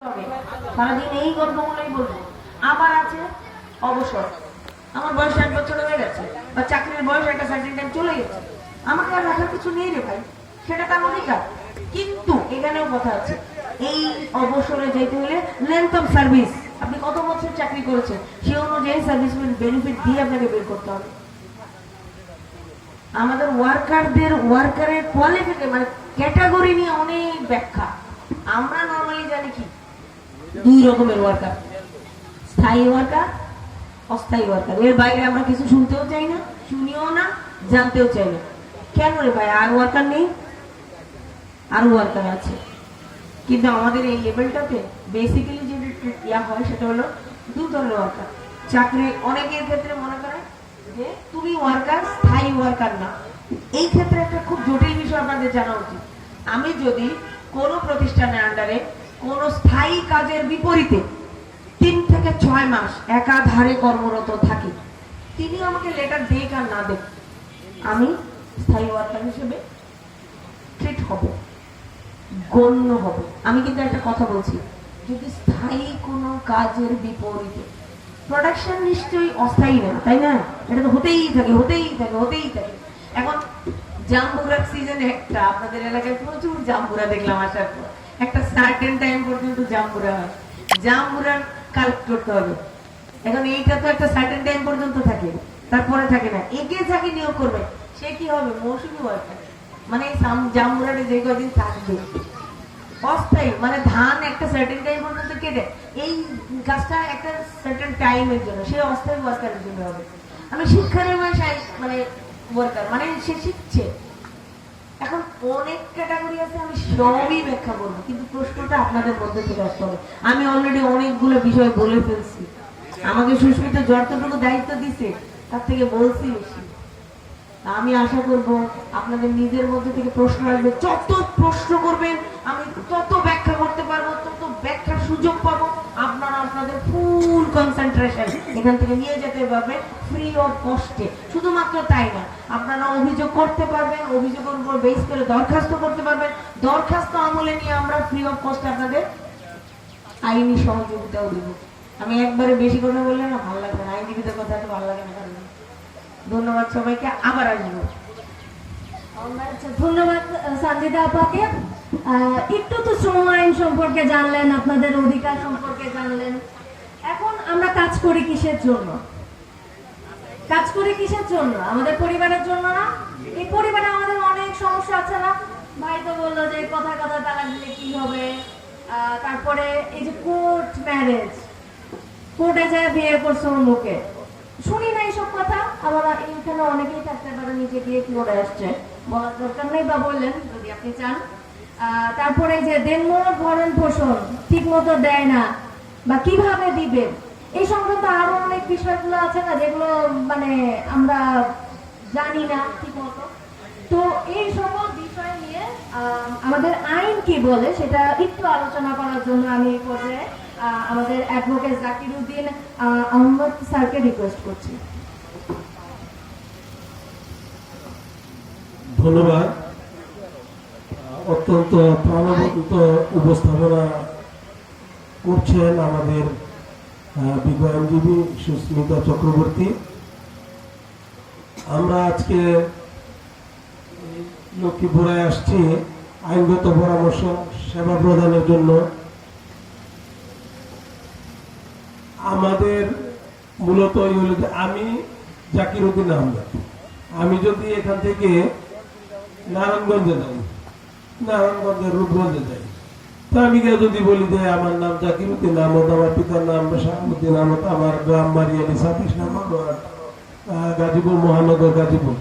সারাদিন এই গল্পগুলোই বলবো। আবার আছে অবসর, আমার বয়স 1 বছর হয়ে গেছে বা চাকরির বয়স একটা সার্টেন টাইম চলে গেছে, আমাকে আর রাখার কিছু নেই রে ভাই, সেটা তার অধিকার। কিন্তু এখানেও কথা আছে, এই অবসরে যেতে হলে লেন্থ অফ সার্ভিস, আপনি কত বছর চাকরি করেছেন সে অনুযায়ী সার্ভিস বেনিফিট দিয়ে আপনাকে বের করতে হবে। আমাদের ওয়ার্কারের কোয়ালিফিকেশন মানে ক্যাটাগরি নিয়ে অনেক ব্যাখ্যা। আমরা নরমালি জানি কি 2 রকমের ওয়ার্কার, স্থায়ী ওয়ার্কার, অস্থায়ী ওয়ার্কার। এর বাইরে আমরা কিছু শুনতেও চাই না, শুনিও না, জানতেও চাই না। কেন রে ভাই, আর ওয়ার্কার নেই? আর ওয়ার্কার আছে, কিন্তু আমাদের এই লেভেলটাতে বেসিক্যালি যে ইয়া হয় সেটা হলো 2 ধরনের ওয়ার্কার। চাকরি অনেকের ক্ষেত্রে মনে করে যে তুমি ওয়ার্কার, স্থায়ী ওয়ার্কার না। এই ক্ষেত্রে একটা খুব জটিল বিষয় আপনাদের জানা উচিত। আমি যদি কোনো প্রতিষ্ঠানের আন্ডারে কোনো স্থায়ী কাজের বিপরীতে 3 থেকে 6 মাস একাধারে কর্মরত থাকি, তিনি আমাকে লেটার দেখ আর না দেখ, আমি স্থায়ী ওয়ার্কার হিসেবে ট্রিট হব, গণ্য হব। আমি কিন্তু একটা কথা বলছি, যদি স্থায়ী কোনো কাজের বিপরীতে, প্রোডাকশন নিশ্চয়ই অস্থায়ী না, তাই না? এটা তো হতেই থাকে, হতেই থাকে, হতেই থাকে। এখন জাম্বুরার সিজন একটা, আপনাদের এলাকায় প্রচুর জাম্বুরা দেখলাম আসার পর। একটা সার্টেন টাইম পর্যন্ত জাম্বুরা হয়, জাম্বুরার কালেক্ট করতে হবে। এখন এইটা তো একটা সার্টেন টাইম পর্যন্ত থাকে, তারপরে থাকে না। একে যাকে নিয়োগ করবে সে কি হবে? মৌসুমী ওয়ার্কার, মানে জাম্বুরারে যে কদিন থাকবে। অস্থায়ী মানে ধান একটা সার্টেন টাইম পর্যন্ত কেটে, এই কাজটা একটা সার্টেন টাইমের জন্য, সে অস্থায়ী ওয়ার্কারের জন্য হবে। আমি শিক্ষার মানে ওয়ার্কার মানে সে শিখছে। এখন অনেক ক্যাটাগরি আছে, আমি সবই ব্যাখ্যা করবো, কিন্তু প্রশ্নটা আপনাদের মধ্যে থেকে আসতে হবে। আমি অলরেডি অনেকগুলো বিষয় বলে ফেলছি, আমাকে সুস্মিতা যতটুকু দায়িত্ব দিছে তার থেকে বলছি বেশি। আমি আশা করব আপনাদের নিজের মধ্যে থেকে প্রশ্ন আসবে, যত প্রশ্ন করবেন আমি তত ব্যাখ্যা করতে পারবো, তত ব্যাখ্যার সুযোগ পাবো। আপনারা আপনাদের ফুল কনসেন্ট্রেশন এখান থেকে নিয়ে যেতে পারবেন ফ্রি অফ কস্টে। শুধুমাত্র তাই না, আপনারা অভিযোগ করতে পারবেন, অভিযোগের উপর বেস করে দরখাস্ত করতে পারবেন। দরখাস্ত আমলে নিয়ে আমরা ফ্রি অফ কস্টে আপনাদের আইনি সহযোগিতাও দেব। আমি একবারে বেশি কথা বললে না ভালো লাগবে না, আইনজীবীদের কথা তো ভালো লাগে না। ধন্যবাদ সবাইকে, আবার আসবো। ধন্যবাদ সানজিদা আপাকে। একটু তো শ্রম আইন সম্পর্কে জানলেন, আপনাদের অধিকার সম্পর্কে জানলেন। এখন আমরা কাজ করি কিসের জন্য? কাজ করি কিসের জন্য? আমাদের পরিবারের জন্য না? এই পরিবারে আমাদের অনেক সমস্যা আছে না? ভাই তো বললো যে কথা কথা তালাক দিলে কি হবে, তারপরে এই যে কোর্ট ম্যারেজ, কোর্টে যায় বিয়ে করছে ওর মুখে, শুনি না এইসব কথা। আবার এখানে অনেকেই থাকতে পারে নিজে গিয়ে করে আসছে, বলার দরকার নেই, বা বললেন যদি আপনি চান। তারপরে যে দেনমোহর ভরণ পোষণ ঠিক মতো দেয় না বা কিভাবে দিবে, এই সংক্রান্ত আরো অনেক বিষয়গুলো আছে না, যেগুলো মানে আমরা জানি না ঠিক মতো। তো এই সকল বিষয় নিয়ে আমাদের আইন কি বলে সেটা একটু আলোচনা করার জন্য আমি এই পর্যায়ে আমাদের অ্যাডভোকেট জাকিরউদ্দিন আহমদ স্যারকে রিকোয়েস্ট করছি। ধন্যবাদ। অত্যন্ত প্রাণবন্ত উপস্থাপনা করছেন আমাদের বিজ্ঞ আইনজীবী সুস্মিতা চক্রবর্তী। আমরা আজকে লক্ষ্মীপুরায় আসছি আইনগত পরামর্শ সেবা প্রদানের জন্য। আমাদের মূলত আমি জাকিরউদ্দিন আহমেদ, আমি যদি এখান থেকে নারায়ণগঞ্জে যাই, নারায়ণগঞ্জের রূপগঞ্জে যাই, তো আমি যদি বলি যে আমার নাম জাকিরউদ্দিন আহমদ, আমার পিতার নাম শাহাবুদ্দিন আহমদ, আমার গ্রাম বাড়িয়ালি 26 নম্বর গাজীপুর মহানগর গাজীপুর।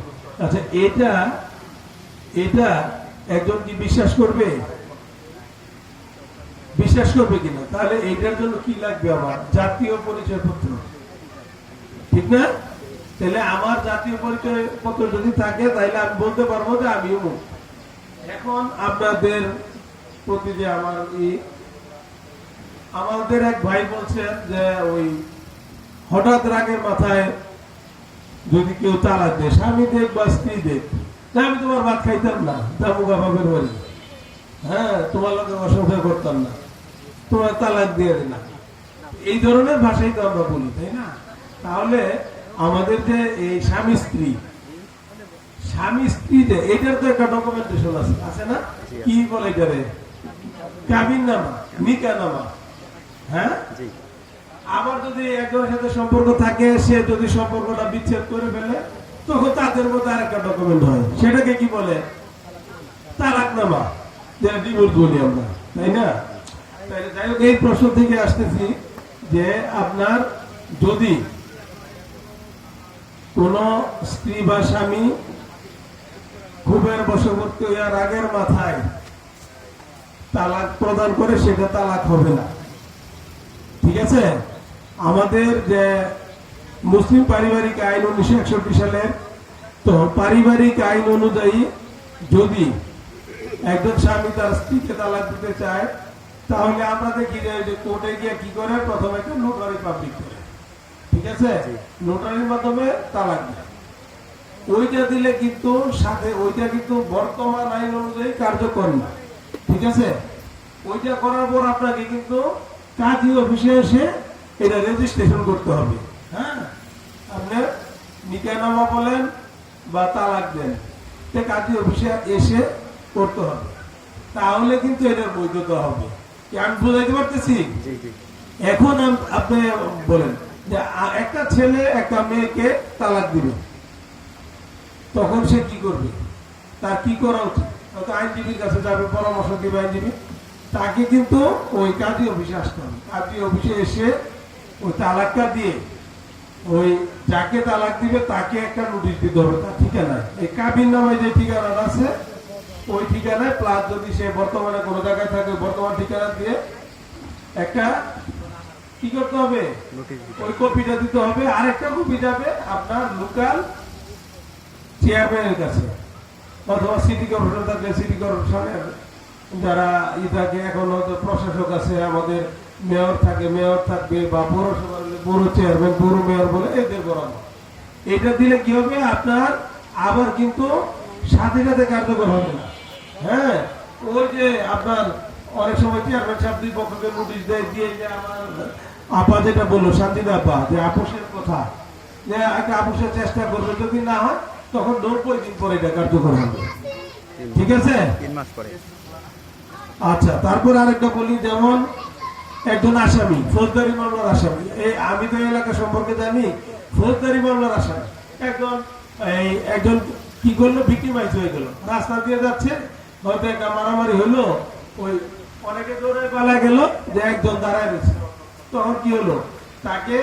আচ্ছা, এটা একজন কি বিশ্বাস করবে? বিশ্বাস করবে কিনা? তাহলে এইটার জন্য কি লাগবে? আমার জাতীয় পরিচয় পত্র, ঠিক না? তাহলে আমার জাতীয় পরিচয় পত্র যদি থাকে তাহলে আমি বলতে পারবো যে আমি অমুক। এখন আপনাদের প্রতি যে আমাদের এক ভাই বলছেন যে ওই হঠাৎ রাগের মাথায় যদি কেউ তালাক দেয়, স্বামী দেখ বা স্ত্রী দেখ, আমি তোমার ভাত খাইতাম না, দামুগা বাপের বাড়ি, হ্যাঁ তোমার লোকের অসংখ্য করতাম না, তোমার তালাক দিয়ে দিলাম, এই ধরনের ভাষাই তো আমরা বলি, তাই না? তাহলে আমাদের যে এই স্বামী স্ত্রীতে এটার তো একটা ডকুমেন্টেশন আছে, আছে না? কি বলে এটারে? কাবিন নামা, নিকা নামা। হ্যাঁ, আবার যদি একজনের সাথে সম্পর্ক থাকে, সে যদি সম্পর্কটা বিচ্ছেদ করে ফেলে, তখন তাদের মধ্যে আরেকটা ডকুমেন্ট হয়, সেটাকে কি বলে? তালাকনামা, যেটা ডিভোর্স বলি আমরা, তাই না? তাহলে যাই হোক, এই প্রশ্ন থেকে আসতেছি যে আপনার যদি কোন স্ত্রী বা স্বামী ক্ষোভের বশবর্তী হওয়ার আগের মাথায় তালাক প্রদান করে, সেটা তালাক হবে না, ঠিক আছে? আমাদের যে মুসলিম পারিবারিক আইন 1961 সালের, তো পারিবারিক আইন অনুযায়ী যদি একজন স্বামী তার স্ত্রীকে তালাক দিতে চায়, তাহলে আমরা দেখি যে কোর্টে গিয়ে কি করে, প্রথমে একটা নোটারি পাবলিক করে, ঠিক আছে? নোটারির মাধ্যমে তালাক দেয়। ওইটা দিলে কিন্তু সাথে ওইটা কিন্তু বর্তমান আইন অনুযায়ী কার্যকর না, ঠিক আছে? ওইটা করার পর আপনাকে কিন্তু কাজী অফিসে এসে এটা রেজিস্ট্রেশন করতে হবে। হ্যাঁ, আপনার নিকাহনামা বলেন বা তালাক দেন, কাজী অফিসে এসে করতে হবে, তাহলে কিন্তু এটার বৈধতা হবে। কি আমি বুঝাইতে পারতেছি? এখন আপনি বলেন যে একটা ছেলে একটা মেয়েকে তালাক দিবে, তখন সে কি করবে? তার কি করা উচিত? হয়তো আইনজীবীর কাছে যাবে, পরামর্শ দিবে আইনজীবী, তাকে কিন্তু ওই কাজী অফিসে আসতে হবে। কাজী অফিসে এসে ওই তালাকটা দিয়ে ওই যাকে তালাক দিবে তাকে একটা নোটিশ দিতে হবে তার ঠিকানায়। এই কাবিন নামে যে ঠিকানাটা আছে, ওই ঠিকানায় প্লাস যদি সে বর্তমানে কোনো জায়গায় থাকে, বর্তমান ঠিকানা দিয়ে একটা কি করতে হবে? ওই কপিটা দিতে হবে। আর একটা কপি যাবে আপনার লোকাল চেয়ারম্যানের কাছে, অথবা সিটি কর্পোরেশন থাকলে সিটি কর্পোরেশনের যারা থাকে, এখন হয়তো প্রশাসক আছে, আমাদের মেয়র থাকে, মেয়র থাকবে, বা পৌরসভার পৌর চেয়ারম্যান, পৌর মেয়র বলে, এদের বরাবর এটা দিলে কি হবে? আপনার আবার কিন্তু সাথে সাথে কার্যকর হবে না। হ্যাঁ, ওই যে আপনার অনেক সময় চেয়ারম্যান সাহেব দুই পক্ষকে নোটিশ দেয়, দিয়ে যে আমার আপা যেটা বললো, শান্তিদা আপা, যে আপোষের কথা, যে একটা আপোষের চেষ্টা করবে, যদি না হয় তখন 90 দিন পরে এটা কার্যকর হবে, ঠিক আছে? 3 মাস পরে। আচ্ছা, তারপর আরেকটা বলি, যেমন একজন আসামি, ফৌজদারি মামলার আসামি, এই আমি তো এলাকা সম্পর্কে জানি, ফৌজদারি মামলার আসামি একজন কি করলো? ভিক্টিমাইজ হয়ে গেল, রাস্তা দিয়ে যাচ্ছে, হয়তো একটা মারামারি হলো, ওই অনেকে দৌড়ে পালা গেল, যে একজন দাঁড়ায় রয়েছে, তখন কি হলো? তাকে